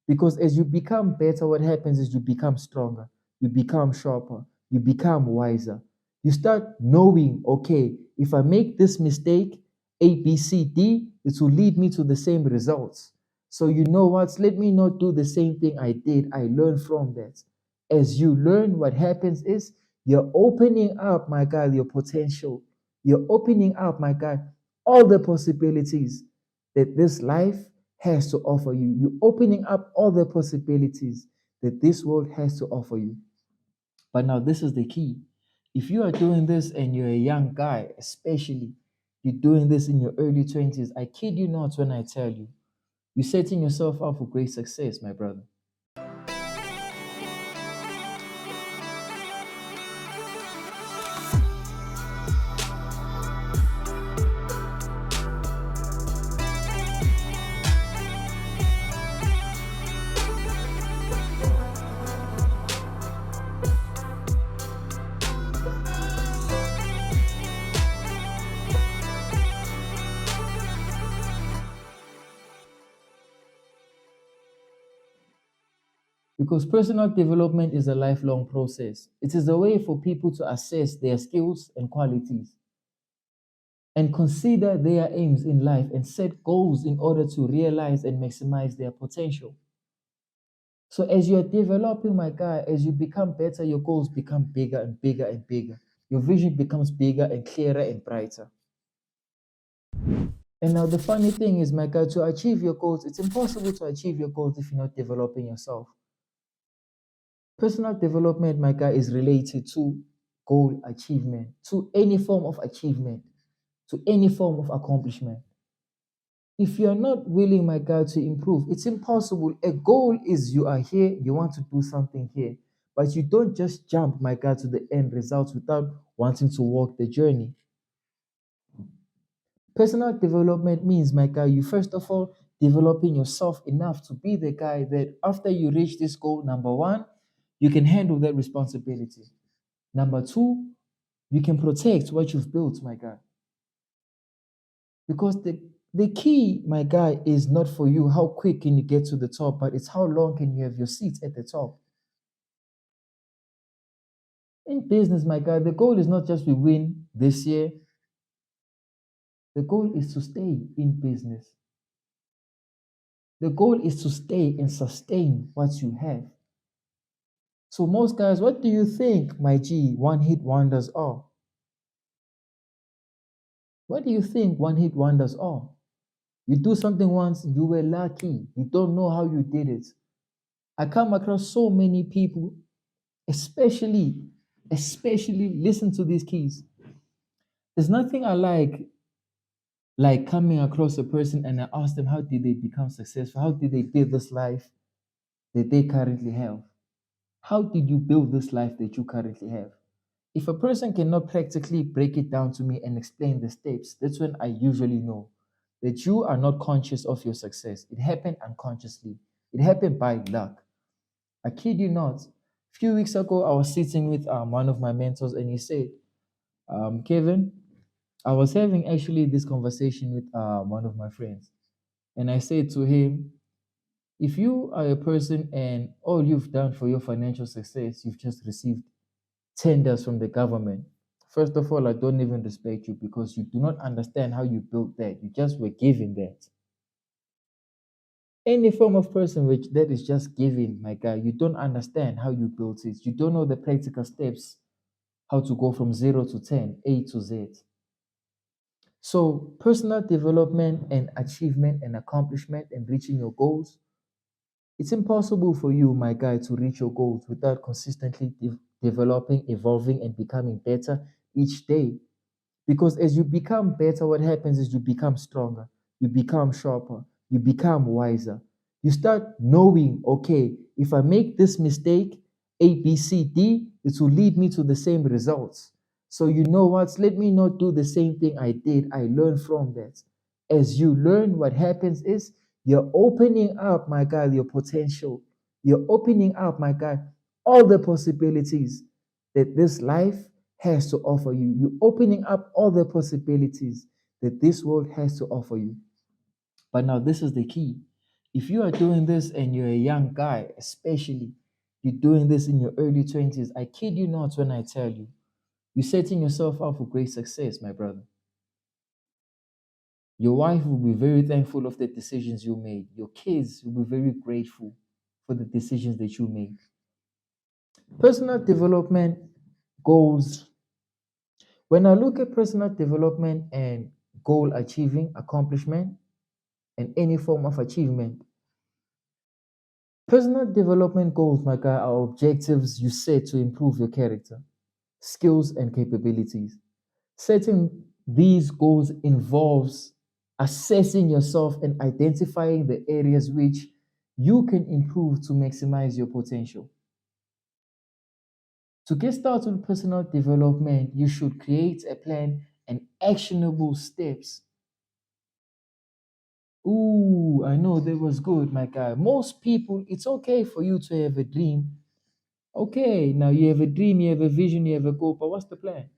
Because as you become better, what happens is you become stronger, you become sharper, you become wiser. You start knowing, okay, if I make this mistake, A, B, C, D, it will lead me to the same results. So you know what? Let me not do the same thing I did. I learn from that. As you learn, what happens is you're opening up, my God, your potential. You're opening up, my God, all the possibilities that this life has to offer you. You're opening up all the possibilities that this world has to offer you. But now, this is the key. If you are doing this and you're a young guy, especially, you're doing this in your early 20s, I kid you not when I tell you, you're setting yourself up for great success, my brother. Because personal development is a lifelong process. It is a way for people to assess their skills and qualities and consider their aims in life and set goals in order to realize and maximize their potential. So as you're developing, my guy, as you become better, your goals become bigger and bigger and bigger. Your vision becomes bigger and clearer and brighter. And now the funny thing is, my guy, to achieve your goals, it's impossible to achieve your goals if you're not developing yourself. Personal development, my guy, is related to goal achievement, to any form of achievement, to any form of accomplishment. If you're not willing, my guy, to improve, it's impossible. A goal is you are here, you want to do something here, but you don't just jump, my guy, to the end results without wanting to walk the journey. Personal development means, my guy, you first of all developing yourself enough to be the guy that after you reach this goal, number one, you can handle that responsibility. Number two, you can protect what you've built, my guy. Because the key, my guy, is not for you how quick can you get to the top, but it's how long can you have your seat at the top. In business, my guy, the goal is not just we win this year. The goal is to stay in business. The goal is to stay and sustain what you have. So most guys, what do you think, my G, one hit wonders are? What do you think one hit wonders are? You do something once, you were lucky. You don't know how you did it. I come across so many people, especially, especially listen to these keys. There's nothing I like coming across a person and I ask them how did they become successful? How did they build this life that they currently have? How did you build this life that you currently have? If a person cannot practically break it down to me and explain the steps, that's when I usually know that you are not conscious of your success. It happened unconsciously. It happened by luck. I kid you not. A few weeks ago, I was sitting with one of my mentors, and he said, Kevin, I was having actually this conversation with one of my friends, and I said to him, if you are a person and all you've done for your financial success, you've just received tenders from the government. First of all, I don't even respect you because you do not understand how you built that. You just were given that. Any form of person which that is just given, my guy, you don't understand how you built it. You don't know the practical steps, how to go from 0 to 10, A to Z. So, personal development and achievement and accomplishment and reaching your goals, it's impossible for you, my guy, to reach your goals without consistently developing, evolving, and becoming better each day. Because as you become better, what happens is you become stronger, you become sharper, you become wiser. You start knowing, okay, if I make this mistake, A, B, C, D, it will lead me to the same results. So you know what? Let me not do the same thing I did. I learn from that. As you learn, what happens is you're opening up, my God, your potential. You're opening up, my God, all the possibilities that this life has to offer you. You're opening up all the possibilities that this world has to offer you. But now, this is the key. If you are doing this and you're a young guy, especially, you're doing this in your early 20s, I kid you not when I tell you, you're setting yourself up for great success, my brother. Your wife will be very thankful of the decisions you made. Your kids will be very grateful for the decisions that you made. Personal development goals. When I look at personal development and goal achieving, accomplishment, and any form of achievement, personal development goals, my guy, are objectives you set to improve your character, skills, and capabilities. Setting these goals involves assessing yourself and identifying the areas which you can improve to maximize your potential. To get started with personal development, you should create a plan and actionable steps. Ooh, I know that was good, my guy. Most people, it's okay for you to have a dream. Okay, now you have a dream, you have a vision, you have a goal, but what's the plan?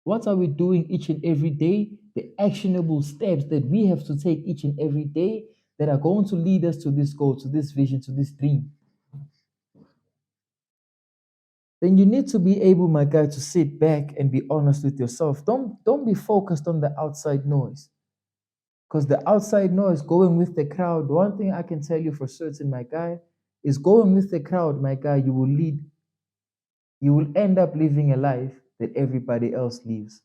What are we doing each and every day? The actionable steps that we have to take each and every day that are going to lead us to this goal, to this vision, to this dream. Then you need to be able, my guy, to sit back and be honest with yourself. Don't be focused on the outside noise. Because the outside noise, going with the crowd, one thing I can tell you for certain, my guy, is going with the crowd, my guy, you will end up living a life that everybody else lives.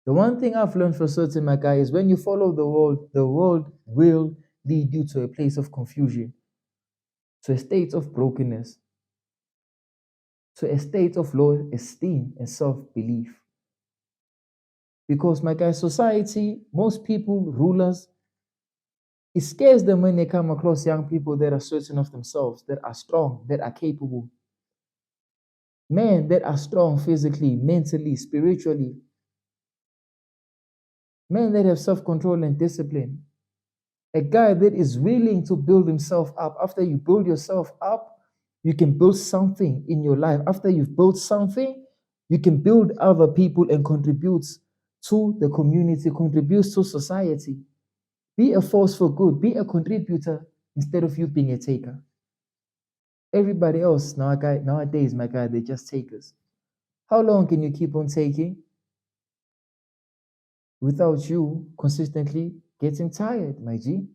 The one thing I've learned for certain, my guy, is when you follow the world will lead you to a place of confusion, to a state of brokenness, to a state of low esteem and self-belief. Because, my guy, society, most people, rulers, it scares them when they come across young people that are certain of themselves, that are strong, that are capable. Men that are strong physically, mentally, spiritually. Men that have self-control and discipline. A guy that is willing to build himself up. After you build yourself up, you can build something in your life. After you've built something, you can build other people and contribute to the community, contribute to society. Be a force for good. Be a contributor instead of you being a taker. Everybody else nowadays, my guy, they just takers. How long can you keep on taking without you consistently getting tired, my G?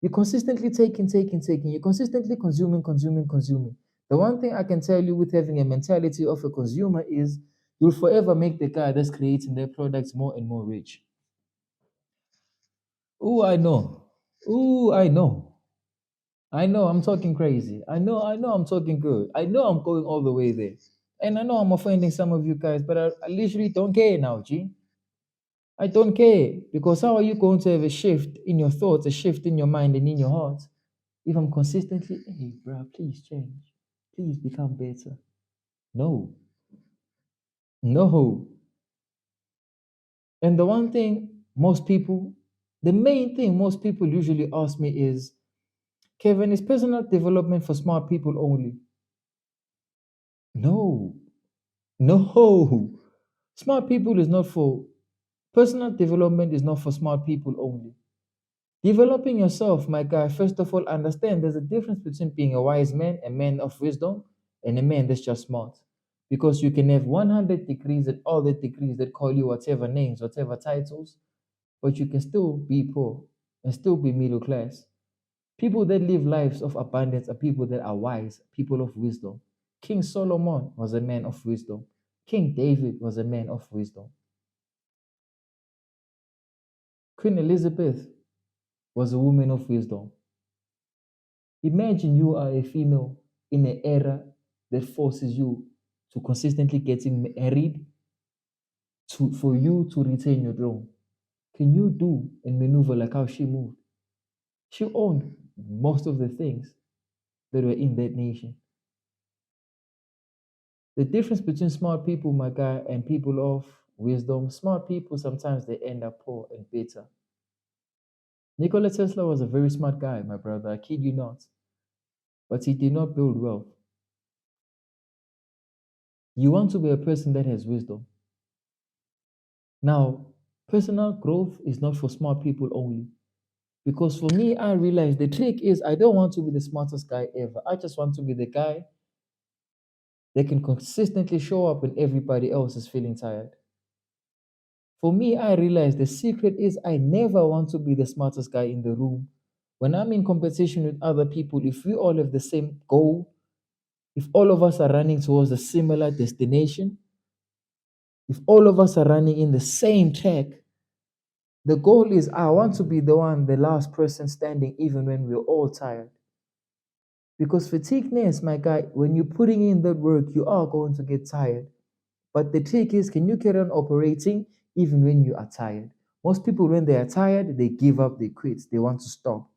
You're consistently taking. You're consistently consuming. The one thing I can tell you with having a mentality of a consumer is you'll forever make the guy that's creating their products more and more rich. Ooh, I know. Ooh, I know. I know I'm talking crazy. I know I'm talking good. I know I'm going all the way there. And I know I'm offending some of you guys, but I literally don't care now, G. I don't care because how are you going to have a shift in your thoughts, a shift in your mind and in your heart if I'm consistently, hey, bro, please change, please become better? No, no. And the one thing the main thing most people usually ask me is, Kevin, is personal development for smart people only? No, no. Smart people is not for personal development is not for smart people only. Developing yourself, my guy, first of all, understand there's a difference between being a wise man, a man of wisdom, and a man that's just smart. Because you can have 100 degrees and all the degrees that call you whatever names, whatever titles, but you can still be poor and still be middle class. People that live lives of abundance are people that are wise, people of wisdom. King Solomon was a man of wisdom. King David was a man of wisdom. Queen Elizabeth was a woman of wisdom. Imagine you are a female in an era that forces you to consistently getting married for you to retain your throne. Can you do and maneuver like how she moved? She owned most of the things that were in that nation. The difference between smart people, my guy, and people of wisdom, smart people sometimes they end up poor and bitter. Nikola Tesla was a very smart guy, my brother, I kid you not. But he did not build wealth. You want to be a person that has wisdom. Now, personal growth is not for smart people only. Because for me, I realize the trick is I don't want to be the smartest guy ever. I just want to be the guy that can consistently show up when everybody else is feeling tired. For me, I realize the secret is I never want to be the smartest guy in the room. When I'm in competition with other people, if we all have the same goal, if all of us are running towards a similar destination, if all of us are running in the same track, the goal is I want to be the one, the last person standing, even when we're all tired. Because fatigueness, my guy, when you're putting in that work, you are going to get tired. But the trick is, can you carry on operating even when you are tired? Most people, when they are tired, they give up, they quit, they want to stop.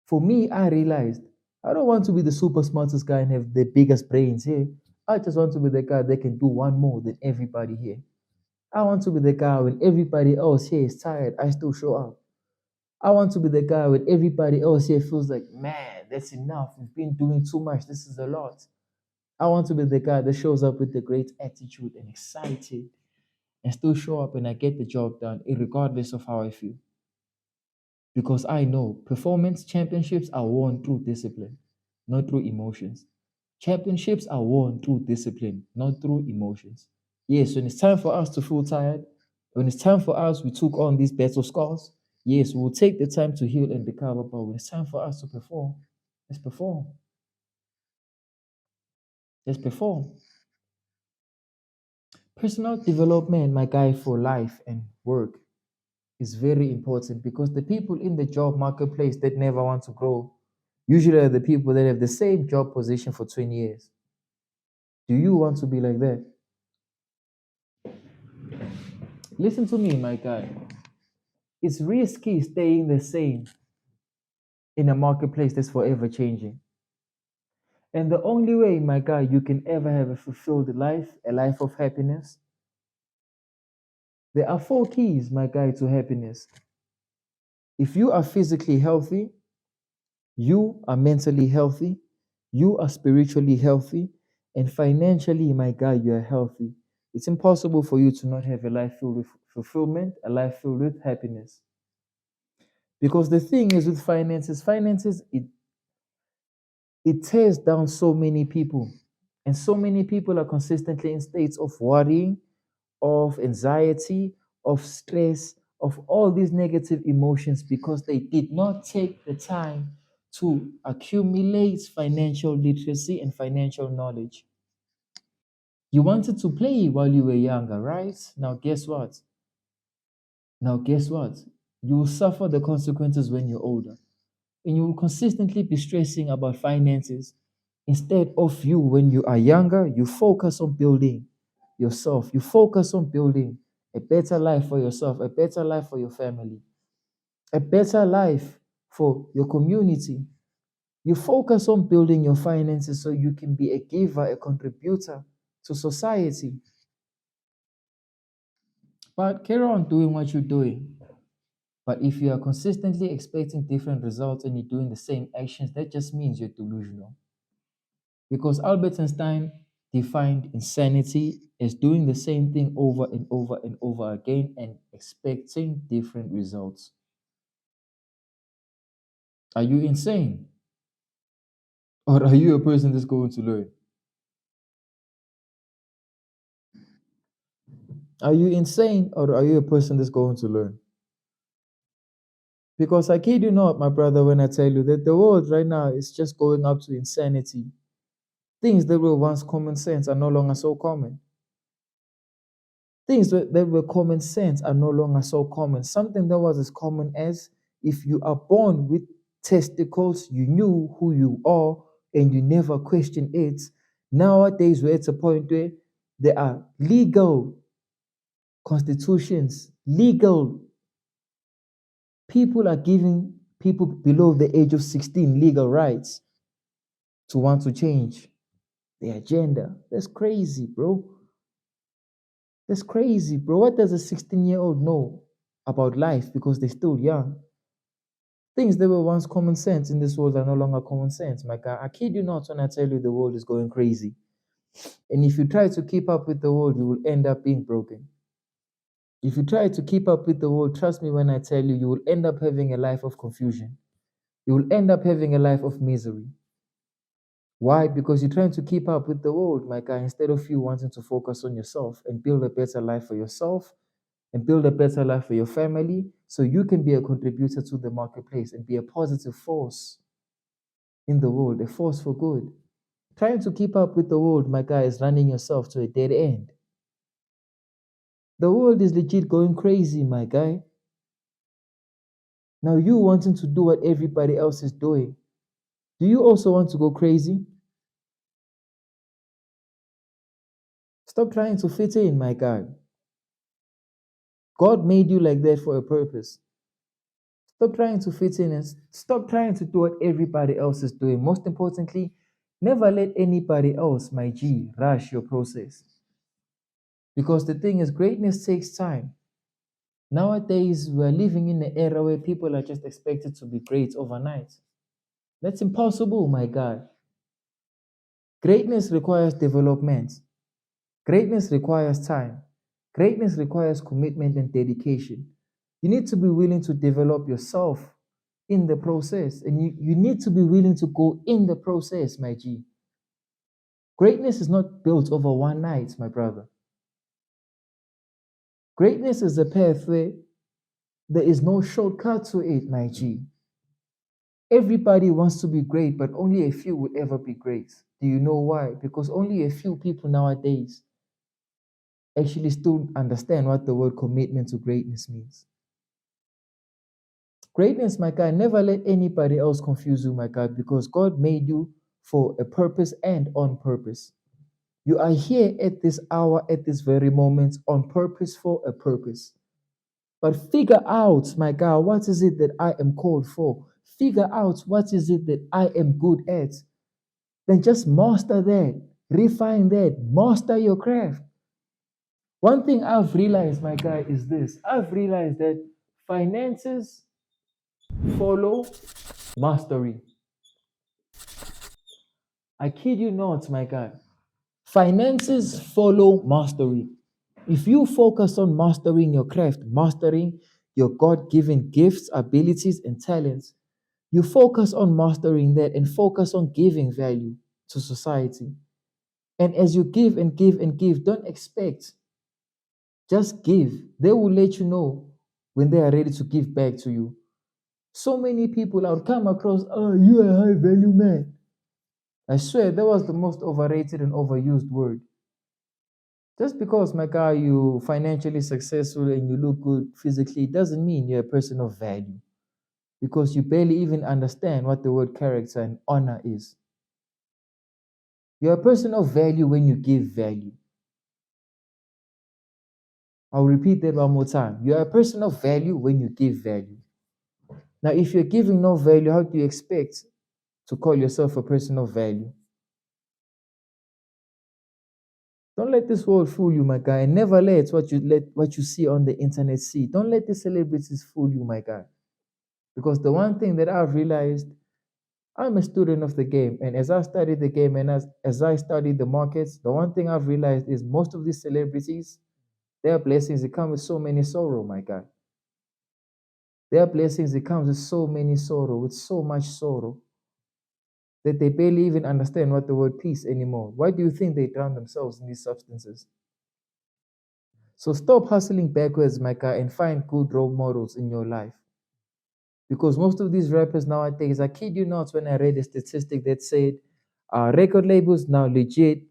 For me, I realized I don't want to be the super smartest guy and have the biggest brains here. I just want to be the guy that can do one more than everybody here. I want to be the guy when everybody else here is tired, I still show up. I want to be the guy when everybody else here feels like, man, that's enough. We've been doing too much. This is a lot. I want to be the guy that shows up with a great attitude and excited and still show up and I get the job done, regardless of how I feel. Because I know performance championships are won through discipline, not through emotions. Championships are won through discipline, not through emotions. Yes, when it's time for us to feel tired, when it's time for us, we took on these battle scars. Yes, we'll take the time to heal and recover, but when it's time for us to perform, let's perform. Let's perform. Personal development, my guy, for life and work is very important because the people in the job marketplace that never want to grow usually are the people that have the same job position for 20 years. Do you want to be like that? Listen to me, my guy. It's risky staying the same in a marketplace that's forever changing. And the only way, my guy, you can ever have a fulfilled life, a life of happiness, there are four keys, my guy, to happiness. If you are physically healthy, you are mentally healthy, you are spiritually healthy, and financially, my guy, you are healthy. It's impossible for you to not have a life filled with fulfillment, a life filled with happiness. Because the thing is with finances, it tears down so many people. And so many people are consistently in states of worrying, of anxiety, of stress, of all these negative emotions because they did not take the time to accumulate financial literacy and financial knowledge. You wanted to play while you were younger, right? Now, guess what? You will suffer the consequences when you're older. And you will consistently be stressing about finances. Instead of you, when you are younger, you focus on building yourself. You focus on building a better life for yourself, a better life for your family, a better life for your community. You focus on building your finances so you can be a giver, a contributor to society. But carry on doing what you're doing. But if you are consistently expecting different results and you're doing the same actions, that just means you're delusional. Because Albert Einstein defined insanity as doing the same thing over and over and over again and expecting different results. Are you insane? Or are you a person that's going to learn? Are you insane or are you a person that's going to learn? Because I kid you not, my brother, when I tell you that the world right now is just going up to insanity. Things that were once common sense are no longer so common. Things that were common sense are no longer so common. Something that was as common as if you are born with testicles, you knew who you are and you never question it. Nowadays, we're at a point where there are legal constitutions, legal people are giving people below the age of 16 legal rights to want to change their gender. That's crazy, bro. That's crazy, bro. What does a 16-year-old know about life because they're still young? Things that were once common sense in this world are no longer common sense, my guy. I kid you not when I tell you the world is going crazy. And if you try to keep up with the world, you will end up being broken. If you try to keep up with the world, trust me when I tell you, you will end up having a life of confusion. You will end up having a life of misery. Why? Because you're trying to keep up with the world, my guy, instead of you wanting to focus on yourself and build a better life for yourself and build a better life for your family so you can be a contributor to the marketplace and be a positive force in the world, a force for good. Trying to keep up with the world, my guy, is running yourself to a dead end. The world is legit going crazy, my guy. Now you wanting to do what everybody else is doing. Do you also want to go crazy? Stop trying to fit in, my guy. God made you like that for a purpose. Stop trying to fit in and stop trying to do what everybody else is doing. Most importantly, never let anybody else, my G, rush your process. Because the thing is, greatness takes time. Nowadays, we're living in an era where people are just expected to be great overnight. That's impossible, my guy. Greatness requires development. Greatness requires time. Greatness requires commitment and dedication. You need to be willing to develop yourself in the process, and you need to be willing to go in the process, my G. Greatness is not built over one night, my brother. Greatness is a pathway. There is no shortcut to it, my G. Everybody wants to be great, but only a few will ever be great. Do you know why? Because only a few people nowadays actually still understand what the word commitment to greatness means. Greatness, my God, never let anybody else confuse you, my God, because God made you for a purpose and on purpose. You are here at this hour, at this very moment, on purpose for a purpose. But figure out, my God, what is it that I am called for? Figure out what is it that I am good at. Then just master that, refine that, master your craft. One thing I've realized, my guy, is this. I've realized that finances follow mastery. I kid you not, my guy. Finances follow mastery. If you focus on mastering your craft, mastering your God given gifts, abilities, and talents, you focus on mastering that and focus on giving value to society. And as you give and give and give, don't expect, just give. They will let you know when they are ready to give back to you. So many people I would come across, oh, you are a high value man. I swear that was the most overrated and overused word. Just because, my guy, you financially successful and you look good physically doesn't mean you're a person of value. Because you barely even understand what the word character and honor is. You're a person of value when you give value. I'll repeat that one more time. You're a person of value when you give value. Now, if you're giving no value, how do you expect to call yourself a person of value? Don't let this world fool you, my guy. And never let what you see on the internet see. Don't let the celebrities fool you, my guy. Because the one thing that I've realized, I'm a student of the game. And as I study the game and as I study the markets, the one thing I've realized is most of these celebrities, their blessings, they come with so many sorrow, my guy. Their blessings, it comes with so many sorrow, with so much sorrow, that they barely even understand what the word peace anymore. Why do you think they drown themselves in these substances? So stop hustling backwards, my guy, and find good role models in your life. Because most of these rappers nowadays, I kid you not, when I read a statistic that said record labels now legit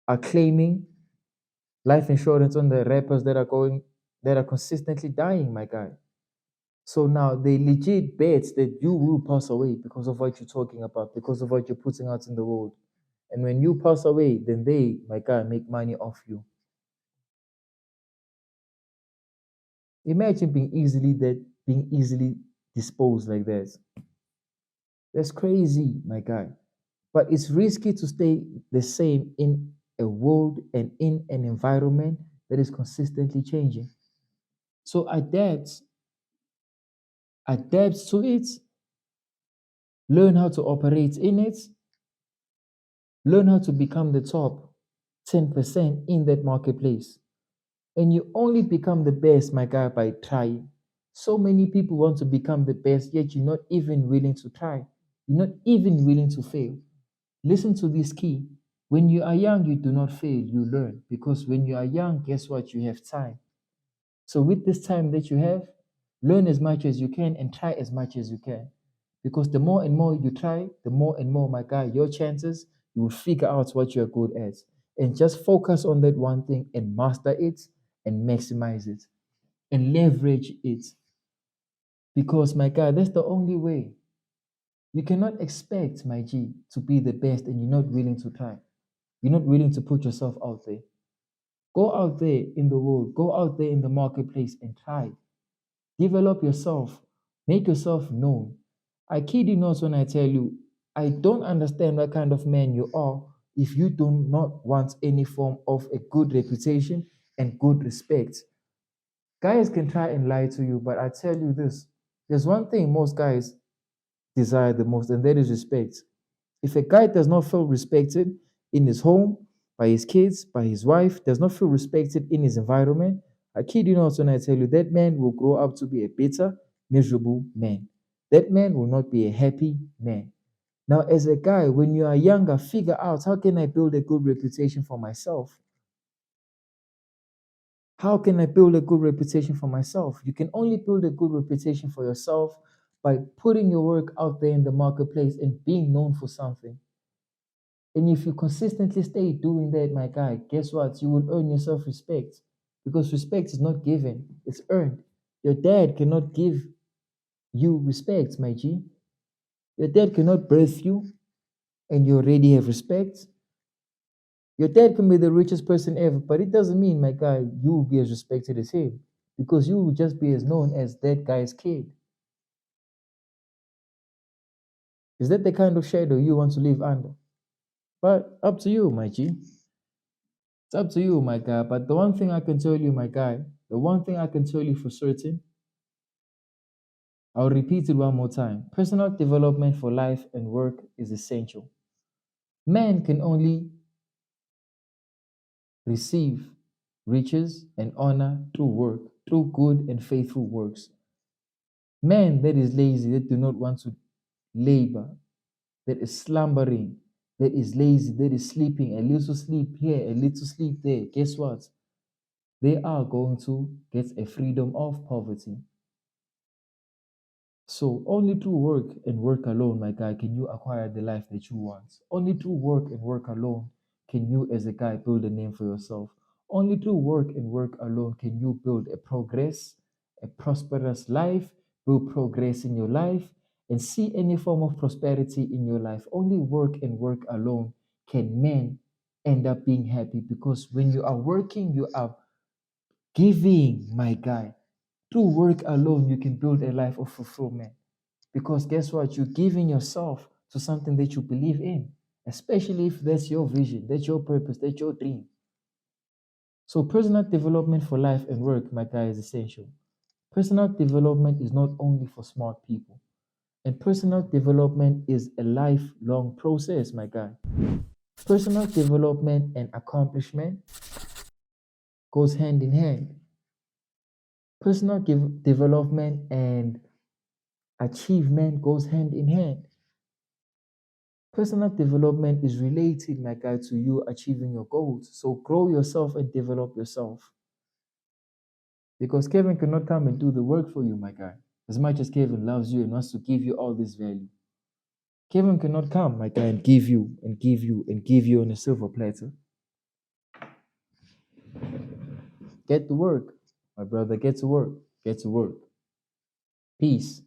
are claiming life insurance on the rappers that are consistently dying, my guy. So now they legit bet that you will pass away because of what you're talking about, because of what you're putting out in the world. And when you pass away, then they, my guy, make money off you. Imagine being easily disposed like that. That's crazy, my guy. But it's risky to stay the same in a world and in an environment that is consistently changing. So adapt to it, learn how to operate in it, learn how to become the top 10% in that marketplace. And you only become the best, my guy, by trying. So many people want to become the best, yet you're not even willing to try. You're not even willing to fail. Listen to this key. When you are young, you do not fail, you learn. Because when you are young, guess what? You have time. So with this time that you have, learn as much as you can and try as much as you can. Because the more and more you try, the more and more, my guy, your chances, you will figure out what you're good at. And just focus on that one thing and master it and maximize it and leverage it. Because, my guy, that's the only way. You cannot expect, my G, to be the best and you're not willing to try. You're not willing to put yourself out there. Go out there in the world, go out there in the marketplace and try. Develop yourself, make yourself known. I kid you not when I tell you, I don't understand what kind of man you are if you do not want any form of a good reputation and good respect. Guys can try and lie to you, but I tell you this, there's one thing most guys desire the most, and that is respect. If a guy does not feel respected in his home, by his kids, by his wife, does not feel respected in his environment, I kid you not when I tell you that man will grow up to be a bitter, miserable man. That man will not be a happy man. Now, as a guy, when you are younger, figure out how can I build a good reputation for myself? How can I build a good reputation for myself? You can only build a good reputation for yourself by putting your work out there in the marketplace and being known for something. And if you consistently stay doing that, my guy, guess what? You will earn yourself respect because respect is not given, it's earned. Your dad cannot give you respect, my G. Your dad cannot birth you and you already have respect. Your dad can be the richest person ever, but it doesn't mean, my guy, you will be as respected as him because you will just be as known as that guy's kid. Is that the kind of shadow you want to live under? But up to you, my G. It's up to you, my guy. But the one thing I can tell you, my guy, the one thing I can tell you for certain, I'll repeat it one more time. Personal development for life and work is essential. Man can only receive riches and honor through work, through good and faithful works. Man that is lazy, that do not want to labor, that is slumbering, that is lazy, that is sleeping, a little sleep here, a little sleep there. Guess what? They are going to get a freedom of poverty. So only through work and work alone, my guy, can you acquire the life that you want. Only through work and work alone can you, as a guy, build a name for yourself. Only through work and work alone can you build a progress, a prosperous life, build progress in your life, and see any form of prosperity in your life. Only work and work alone can men end up being happy because when you are working, you are giving, my guy. Through work alone, you can build a life of fulfillment. Because guess what? You're giving yourself to something that you believe in, especially if that's your vision, that's your purpose, that's your dream. So, personal development for life and work, my guy, is essential. Personal development is not only for smart people, and personal development is a lifelong process, my guy. Personal development and accomplishment goes hand in hand. Personal development and achievement goes hand in hand. Personal development is related, my guy, to you achieving your goals. So grow yourself and develop yourself. Because Kevin cannot come and do the work for you, my guy. As much as Kevin loves you and wants to give you all this value. Kevin cannot come, my guy, and give you and give you and give you on a silver platter. Get to work, my brother. Get to work. Get to work. Peace.